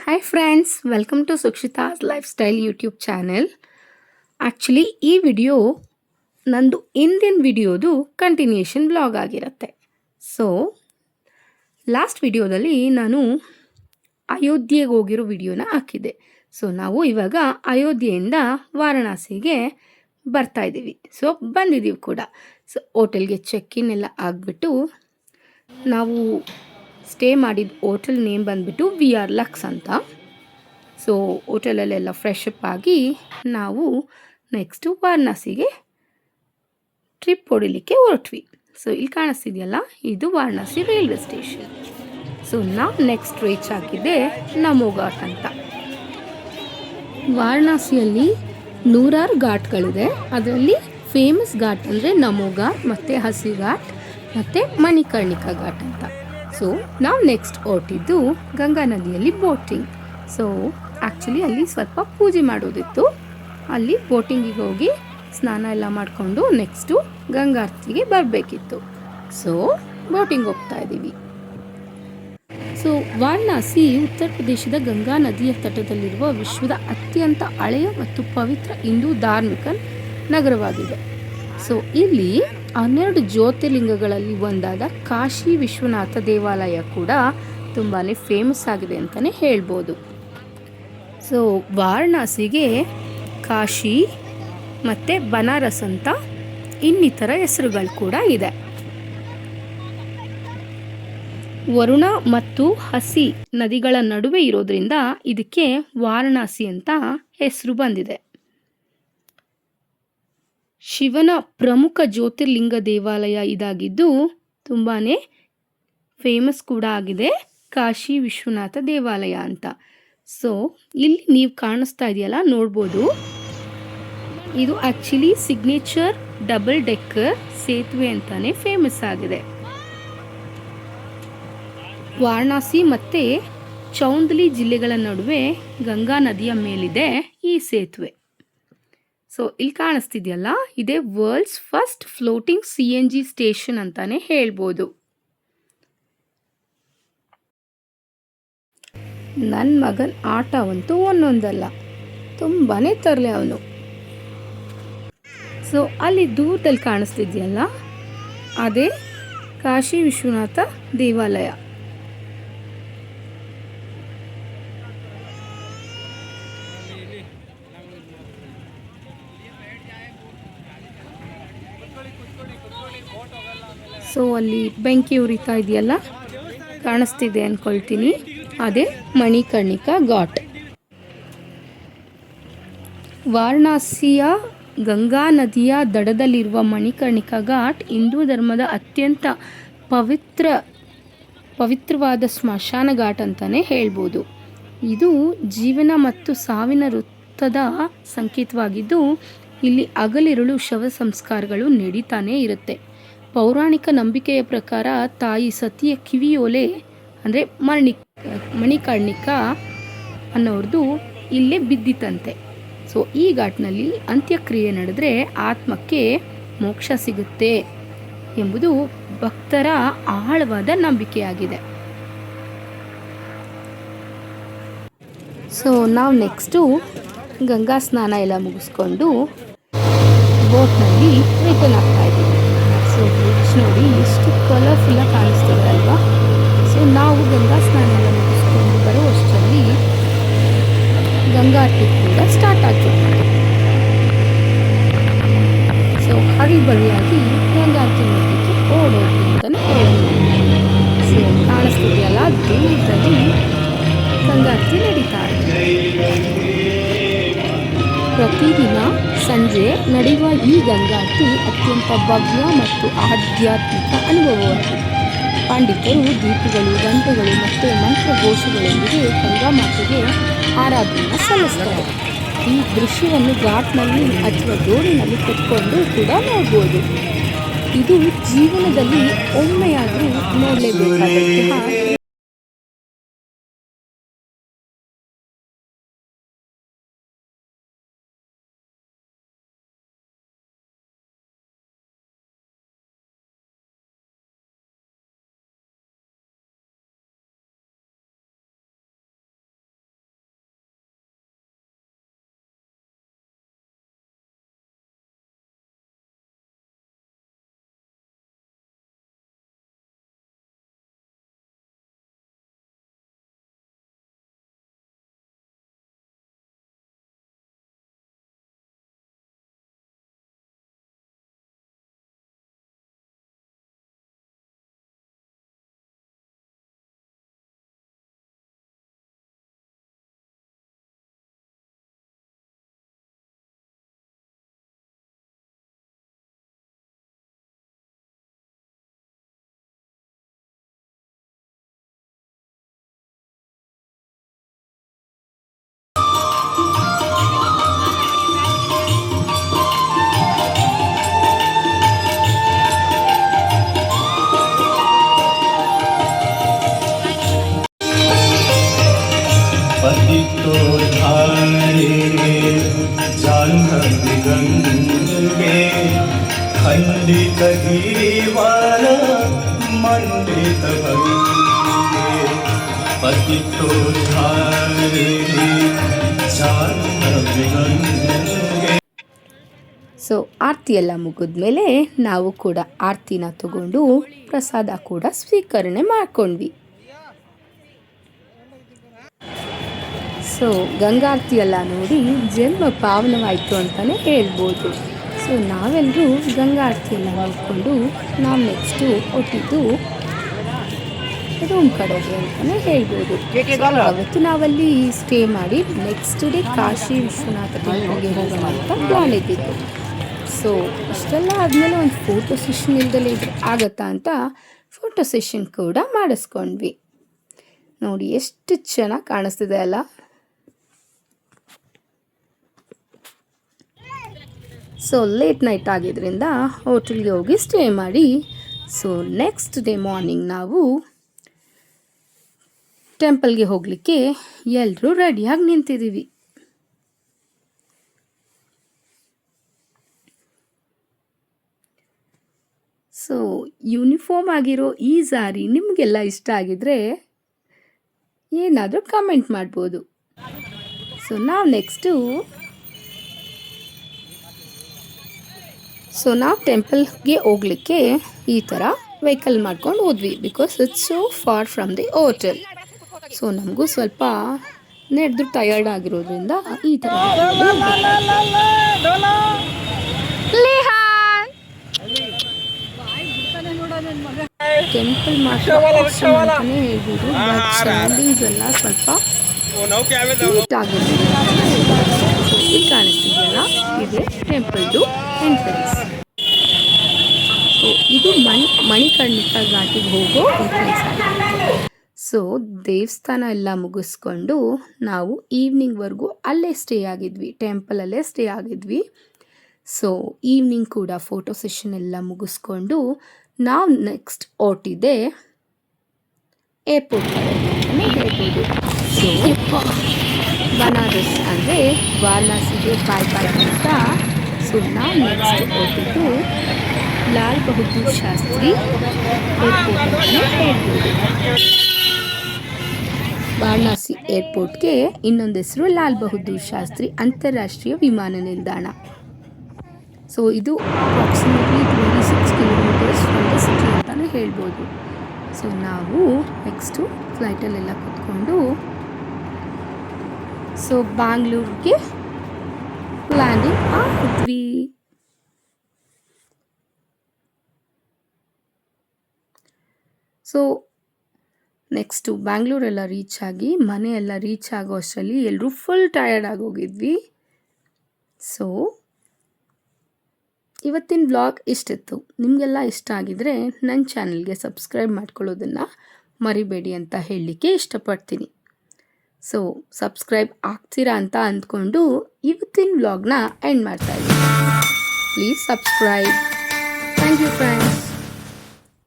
Hi friends, welcome to Sukshita's lifestyle YouTube channel. Actually ಈ video ನಂದು ಹಿಂದಿನ ವಿಡಿಯೋದು ಕಂಟಿನ್ಯೂಷನ್ ಬ್ಲಾಗ್ ಆಗಿರುತ್ತೆ. ಸೊ ಲಾಸ್ಟ್ ವಿಡಿಯೋದಲ್ಲಿ ನಾನು ಅಯೋಧ್ಯೆಗೆ ಹೋಗಿರೋ ವಿಡಿಯೋನ ಹಾಕಿದ್ದೆ. ಸೊ ನಾವು ಇವಾಗ ಅಯೋಧ್ಯೆಯಿಂದ ವಾರಣಾಸಿಗೆ ಬರ್ತಾಯಿದ್ದೀವಿ. ಸೊ ಬಂದಿದ್ದೀವಿ ಕೂಡ. ಸೊ ಹೋಟೆಲ್ಗೆ ಚೆಕ್ ಇನ್ ಎಲ್ಲ ಆಗಿಬಿಟ್ಟು ನಾವು ಸ್ಟೇ ಮಾಡಿದ ಹೋಟೆಲ್ ನೇಮ್ ಬಂದುಬಿಟ್ಟು VR Lux ಅಂತ. ಸೊ ಹೋಟೆಲಲ್ಲೆಲ್ಲ ಫ್ರೆಶ್ ಅಪ್ ಆಗಿ ನಾವು ನೆಕ್ಸ್ಟು ವಾರಣಾಸಿಗೆ ಟ್ರಿಪ್ ಹೊಡಿಲಿಕ್ಕೆ ಹೊರಟ್ವಿ. ಸೊ ಇಲ್ಲಿ ಕಾಣಿಸ್ತಿದೆಯಲ್ಲ, ಇದು ವಾರಣಾಸಿ ರೈಲ್ವೆ ಸ್ಟೇಷನ್. ಸೊ ನಾವು ನೆಕ್ಸ್ಟ್ ರೀಚ್ ಆಗಿದ್ದೆ ನಮೋ ಘಾಟ್ ಅಂತ. ವಾರಣಾಸಿಯಲ್ಲಿ ನೂರಾರು ಘಾಟ್ಗಳಿದೆ. ಅದರಲ್ಲಿ ಫೇಮಸ್ ಘಾಟ್ ಅಂದರೆ ನಮೋ ಘಾಟ್ ಮತ್ತು ಹಸಿ ಘಾಟ್ ಮತ್ತು ಮಣಿಕರ್ಣಿಕಾ ಘಾಟ್ ಅಂತ. ಸೊ ನಾವು ನೆಕ್ಸ್ಟ್ ಹೊರಟಿದ್ದು ಗಂಗಾ ನದಿಯಲ್ಲಿ ಬೋಟಿಂಗ್. ಸೊ ಆ್ಯಕ್ಚುಲಿ ಅಲ್ಲಿ ಸ್ವಲ್ಪ ಪೂಜೆ ಮಾಡೋದಿತ್ತು. ಅಲ್ಲಿ ಬೋಟಿಂಗಿಗೆ ಹೋಗಿ ಸ್ನಾನ ಎಲ್ಲ ಮಾಡಿಕೊಂಡು ನೆಕ್ಸ್ಟು ಗಂಗಾರ್ತಿಗೆ ಬರಬೇಕಿತ್ತು. ಸೊ ಬೋಟಿಂಗ್ ಹೋಗ್ತಾ ಇದ್ದೀವಿ. ಸೊ ವಾರಣಾಸಿ ಉತ್ತರ ಪ್ರದೇಶದ ಗಂಗಾ ನದಿಯ ತಟದಲ್ಲಿರುವ ವಿಶ್ವದ ಅತ್ಯಂತ ಹಳೆಯ ಮತ್ತು ಪವಿತ್ರ ಹಿಂದೂ ಧಾರ್ಮಿಕ ನಗರವಾಗಿದೆ. ಸೊ ಇಲ್ಲಿ 12 ಜ್ಯೋತಿರ್ಲಿಂಗಗಳಲ್ಲಿ ಒಂದಾದ ಕಾಶಿ ವಿಶ್ವನಾಥ ದೇವಾಲಯ ಕೂಡ ತುಂಬಾ ಫೇಮಸ್ ಆಗಿದೆ ಅಂತಲೇ ಹೇಳ್ಬೋದು. ಸೊ ವಾರಣಾಸಿಗೆ ಕಾಶಿ ಮತ್ತು ಬನಾರಸ್ ಅಂತ ಇನ್ನಿತರ ಹೆಸರುಗಳು ಕೂಡ ಇದೆ. ವರುಣ ಮತ್ತು ಹಸಿ ನದಿಗಳ ನಡುವೆ ಇರೋದ್ರಿಂದ ಇದಕ್ಕೆ ವಾರಣಾಸಿ ಅಂತ ಹೆಸರು ಬಂದಿದೆ. ಶಿವನ ಪ್ರಮುಖ ಜ್ಯೋತಿರ್ಲಿಂಗ ದೇವಾಲಯ ಇದಾಗಿದ್ದು ತುಂಬಾ ಫೇಮಸ್ ಕೂಡ ಆಗಿದೆ, ಕಾಶಿ ವಿಶ್ವನಾಥ ದೇವಾಲಯ ಅಂತ. ಸೊ ಇಲ್ಲಿ ನೀವು ಕಾಣಿಸ್ತಾ ಇದೆಯಲ್ಲ, ನೋಡ್ಬೋದು. ಇದು ಆ್ಯಕ್ಚುಲಿ ಸಿಗ್ನೇಚರ್ ಡಬಲ್ ಡೆಕ್ಕರ್ ಸೇತುವೆ ಅಂತಲೇ ಫೇಮಸ್ ಆಗಿದೆ. ವಾರಣಾಸಿ ಮತ್ತು ಚೌಂದಲಿ ಜಿಲ್ಲೆಗಳ ನಡುವೆ ಗಂಗಾ ನದಿಯ ಮೇಲಿದೆ ಈ ಸೇತುವೆ. ಸೊ ಇಲ್ಲಿ ಕಾಣಿಸ್ತಿದೆಯಲ್ಲ, ಇದೇ world's first floating CNG station ಅಂತಾನೆ ಹೇಳ್ಬೋದು. ನನ್ನ ಮಗನ ಆಟವಂತೂ ಒಂದೊಂದಲ್ಲ, ತುಂಬಾ ತರಲೆ ಅವನು. ಸೊ ಅಲ್ಲಿ ದೂರದಲ್ಲಿ ಕಾಣಿಸ್ತಿದೆಯಲ್ಲ, ಅದೇ ಕಾಶಿ ವಿಶ್ವನಾಥ ದೇವಾಲಯ. ಸೊ ಅಲ್ಲಿ ಬೆಂಕಿ ಉರಿತಾ ಇದೆಯಲ್ಲ, ಕಾಣಿಸ್ತಿದೆ ಅಂದ್ಕೊಳ್ತೀನಿ, ಅದೇ ಮಣಿಕರ್ಣಿಕಾ ಘಾಟ್. ವಾರಣಾಸಿಯ ಗಂಗಾ ನದಿಯ ದಡದಲ್ಲಿರುವ ಮಣಿಕರ್ಣಿಕಾ ಘಾಟ್ ಹಿಂದೂ ಧರ್ಮದ ಅತ್ಯಂತ ಪವಿತ್ರವಾದ ಸ್ಮಶಾನ ಘಾಟ್ ಅಂತಲೇ ಹೇಳ್ಬೋದು. ಇದು ಜೀವನ ಮತ್ತು ಸಾವಿನ ವೃತ್ತದ ಸಂಕೇತವಾಗಿದ್ದು ಇಲ್ಲಿ ಹಗಲಿರುಳು ಶವ ಸಂಸ್ಕಾರಗಳು ನಡೀತಾನೇ ಇರುತ್ತೆ. ಪೌರಾಣಿಕ ನಂಬಿಕೆಯ ಪ್ರಕಾರ ತಾಯಿ ಸತಿಯ ಕಿವಿಯೋಲೆ ಅಂದರೆ ಮಣಿಕರ್ಣಿಕಾ ಅನ್ನೋರ್ದು ಇಲ್ಲೇ ಬಿದ್ದಿತ್ತಂತೆ. ಸೊ ಈ ಘಾಟ್ನಲ್ಲಿ ಅಂತ್ಯಕ್ರಿಯೆ ನಡೆದರೆ ಆತ್ಮಕ್ಕೆ ಮೋಕ್ಷ ಸಿಗುತ್ತೆ ಎಂಬುದು ಭಕ್ತರ ಆಳವಾದ ನಂಬಿಕೆಯಾಗಿದೆ. ಸೊ ನಾವು ನೆಕ್ಸ್ಟು ಗಂಗಾ ಸ್ನಾನ ಎಲ್ಲ ಮುಗಿಸ್ಕೊಂಡು ಬೋಟ್ನಲ್ಲಿ ರಿಟರ್ನ್ ಆಗ್ತಾ ಇದ್ದೀವಿ. ಸೊ ಬ್ರಿಡ್ಜ್ ನೋಡಿ ಎಷ್ಟು ಕಲರ್ಫುಲ್ಲಾಗಿ ಕಾಣಿಸ್ತಿದೆ ಅಲ್ವಾ. ಸೊ ನಾವು ಗಂಗಾ ಸ್ನಾನ ಎಲ್ಲ ಮುಗಿಸ್ಕೊಂಡು ಬರೋ ಅಷ್ಟರಲ್ಲಿ ಗಂಗಾ ಆರತಿ ಕೂಡ ಸ್ಟಾರ್ಟ್ ಆಗ್ತದೆ. ಸೊ ಹರಿಬರಿಯಾಗಿ ಗಂಗಾ ಆರತಿ ನೋಡಲಿಕ್ಕೆ ಓಡೋಗಿ ಅಂತಲೇ ಹೇಳ್ಬೋದು. ಸೊ ಕಾಣಿಸ್ತಿದೆಯಲ್ಲ, ದೂರದಲ್ಲಿ ಗಂಗಾ ಆರತಿ ನಡೀತಾ ಇದೆ. ಪ್ರತಿದಿನ ಸಂಜೆ ನಡೆಯುವ ಈ ಗಂಗಾರತಿ ಅತ್ಯಂತ ಭವ್ಯ ಮತ್ತು ಆಧ್ಯಾತ್ಮಿಕ ಅನುಭವವಾಗಿದೆ. ಪಂಡಿತರು ದೀಪಗಳು, ಗಂಟೆಗಳು ಮತ್ತು ಮಂತ್ರಘೋಷಗಳೊಂದಿಗೆ ಗಂಗಾ ಮಾತೆಗೆ ಆರಾಧನೆಯನ್ನು ಸಲ್ಲಿಸ್ತಾರೆ. ಈ ದೃಶ್ಯವನ್ನು ಘಾಟ್ನಲ್ಲಿ ಅಥವಾ ದೋಣಿನಲ್ಲಿ ಕುತ್ಕೊಂಡು ಕೂಡ ನೋಡ್ಬೋದು. ಇದು ಜೀವನದಲ್ಲಿ ಒಮ್ಮೆಯಾದರೂ ನೋಡಲೇಬೇಕಾದಂತಹ पतितो धारिणे जाह्नवी गंगे खंडित दीवार मंडित भंगे पतितो धारिणे जाह्नवी गंगे. ಸೊ ಆರತಿ ಎಲ್ಲ ಮುಗಿದ್ಮೇಲೆ ನಾವು ಕೂಡ ಆರತಿನ ತಗೊಂಡು ಪ್ರಸಾದ ಕೂಡ ಸ್ವೀಕರಣೆ ಮಾಡ್ಕೊಂಡ್ವಿ. ಸೊ ಗಂಗಾರತಿ ಎಲ್ಲ ನೋಡಿ ಜನ್ಮ ಪಾವನವಾಯಿತು ಅಂತಲೇ ಹೇಳ್ಬೋದು. ಸೊ ನಾವೆಲ್ಲರೂ ಗಂಗಾರತಿ ಎಲ್ಲ ನೋಡಿಕೊಂಡು ನಾವು ನೆಕ್ಸ್ಟು ಹೊಟ್ಟಿದ್ದು ರೂಮ್ ಕಡೆಗೆ ಅಂತಲೇ ಹೇಳ್ಬೋದು. ಅವತ್ತು ನಾವಲ್ಲಿ ಸ್ಟೇ ಮಾಡಿ ನೆಕ್ಸ್ಟ್ ಡೇ ಕಾಶಿ ವಿಶ್ವನಾಥ ಟೆಂಪಲ್ಗೆ ಹೋಗೋಣ ಅಂತ ಪ್ಲಾನ್ ಇದ್ದಿದ್ದು. ಸೊ ಇಷ್ಟೆಲ್ಲ ಆದಮೇಲೆ ಒಂದು ಫೋಟೋ ಸೆಷನ್ ಇಲ್ದಲೇ ಇದ್ರೆ ಆಗತ್ತಾ ಅಂತ ಫೋಟೋ ಸೆಷನ್ ಕೂಡ ಮಾಡಿಸ್ಕೊಂಡ್ವಿ. ನೋಡಿ ಎಷ್ಟು ಚೆನ್ನಾಗಿ ಕಾಣಿಸ್ತಿದೆ ಅಲ್ಲ. ಸೊ ಲೇಟ್ ನೈಟ್ ಆಗಿದ್ದರಿಂದ ಹೋಟೆಲ್ಗೆ ಹೋಗಿ ಸ್ಟೇ ಮಾಡಿ ಸೊ ನೆಕ್ಸ್ಟ್ ಡೇ ಮಾರ್ನಿಂಗ್ ನಾವು ಟೆಂಪಲ್ಗೆ ಹೋಗಲಿಕ್ಕೆ ಎಲ್ಲರೂ ರೆಡಿಯಾಗಿ ನಿಂತಿದ್ದೀವಿ. ಸೊ ಯೂನಿಫಾರ್ಮ್ ಆಗಿರೋ ಈ ಸಾರಿ ನಿಮಗೆಲ್ಲ ಇಷ್ಟ ಆಗಿದ್ರೆ ಏನಾದರೂ ಕಮೆಂಟ್ ಮಾಡ್ಬೋದು. ಸೊ ನಾವು ಟೆಂಪಲ್ಗೆ ಹೋಗಲಿಕ್ಕೆ ಈ ಥರ ವೆಹಿಕಲ್ ಮಾಡ್ಕೊಂಡು ಹೋದ್ವಿ. Because it's so for from the hotel. So ನಮಗೂ ಸ್ವಲ್ಪ ನಡೆದು ಟಯರ್ಡ್ ಆಗಿರೋದ್ರಿಂದ ಈ ಥರ ಟೆಂಪಲ್ ಮಾತ್ರ ಅಂತಲೇ ಹೇಳ್ಬೋದು. ಬಟ್ ಸರೌಂಡಿಂಗ್ಸ್ ಎಲ್ಲ ಸ್ವಲ್ಪ ನೀಟ್ ಆಗಿರ್ತಿದೆ. ಇಲ್ಲಿ ಕಾಣಿಸ್ತಿದೆಯಲ್ಲ ಇದೆ ಟೆಂಪಲ್ದು ಎಂಟ್ರೆನ್ಸ್. ಸೊ ಇದು ಮಣಿಕರ್ಣಿಕಾ ಘಾಟಿಗೆ ಹೋಗೋ ಎಂಟ್ರೆನ್ಸ್ ಆಗಿದೆ. ಸೊ ದೇವಸ್ಥಾನ ಎಲ್ಲ ಮುಗಿಸ್ಕೊಂಡು ನಾವು ಈವ್ನಿಂಗ್ವರೆಗೂ ಅಲ್ಲೇ ಸ್ಟೇ ಆಗಿದ್ವಿ, ಟೆಂಪಲಲ್ಲೇ ಸ್ಟೇ ಆಗಿದ್ವಿ. ಸೊ ಈವ್ನಿಂಗ್ ಕೂಡ ಫೋಟೋ ಸೆಷನ್ ಎಲ್ಲ ಮುಗಿಸ್ಕೊಂಡು ನಾವು ನೆಕ್ಸ್ಟ್ ಹೊರಟಿದ್ದೆ ಏರ್ಪೋರ್ಟ್ ಅಂತಲೇ ಹೇಳ್ಬೋದು. ಸೊ ಬನಾರಸ್ ಅಂದರೆ ವಾರಣಾಸಿಗೆ ಬಾಯ್ ಅಂತ. ಸೊ ನಾವು ನೆಕ್ಸ್ಟ್ ಹೊರಟಿದ್ದು ಲಾಲ್ ಬಹದ್ದೂರ್ ಶಾಸ್ತ್ರಿ ಏರ್ಪೋರ್ಟ್ ಅಂತಲೇ ಹೇಳ್ಬೋದು. ವಾರಣಾಸಿ ಏರ್ಪೋರ್ಟ್ಗೆ ಇನ್ನೊಂದು ಹೆಸರು ಲಾಲ್ ಬಹದ್ದೂರ್ ಶಾಸ್ತ್ರಿ ಅಂತಾರಾಷ್ಟ್ರೀಯ ವಿಮಾನ ನಿಲ್ದಾಣ. ಸೊ ಇದು approximately 26 kilometres from the city ಅಂತಲೇ ಹೇಳ್ಬೋದು. ಸೊ ನಾವು ನೆಕ್ಸ್ಟು ಫ್ಲೈಟಲ್ಲೆಲ್ಲ ಕೂತ್ಕೊಂಡು ಸೊ ಬ್ಯಾಂಗ್ಳೂರ್ಗೆ ಲ್ಯಾಂಡಿಂಗ್ ಆಗಿದ್ವಿ. ಸೊ ನೆಕ್ಸ್ಟು ಬ್ಯಾಂಗ್ಳೂರೆಲ್ಲ ರೀಚ್ ಆಗಿ ಮನೆಯೆಲ್ಲ ರೀಚ್ ಆಗೋ ಅಷ್ಟರಲ್ಲಿ ಎಲ್ಲರೂ ಫುಲ್ ಟಯರ್ಡ್ ಆಗೋಗಿದ್ವಿ. ಸೊ ಇವತ್ತಿನ ವ್ಲಾಗ್ ಇಷ್ಟಿತ್ತು. ನಿಮಗೆಲ್ಲ ಇಷ್ಟ ಆಗಿದರೆ ನನ್ನ ಚಾನಲ್ಗೆ ಸಬ್ಸ್ಕ್ರೈಬ್ ಮಾಡ್ಕೊಳ್ಳೋದನ್ನು ಮರಿಬೇಡಿ ಅಂತ ಹೇಳಲಿಕ್ಕೆ ಇಷ್ಟಪಡ್ತೀನಿ. ಸೊ ಸಬ್ಸ್ಕ್ರೈಬ್ ಆಗ್ತೀರಾ ಅಂತ ಅಂದ್ಕೊಂಡು ಇವತ್ತಿನ ವ್ಲಾಗ್ನ ಎಂಡ್ ಮಾಡ್ತಾಯಿದ್ದೀನಿ. Please subscribe. Thank you friends.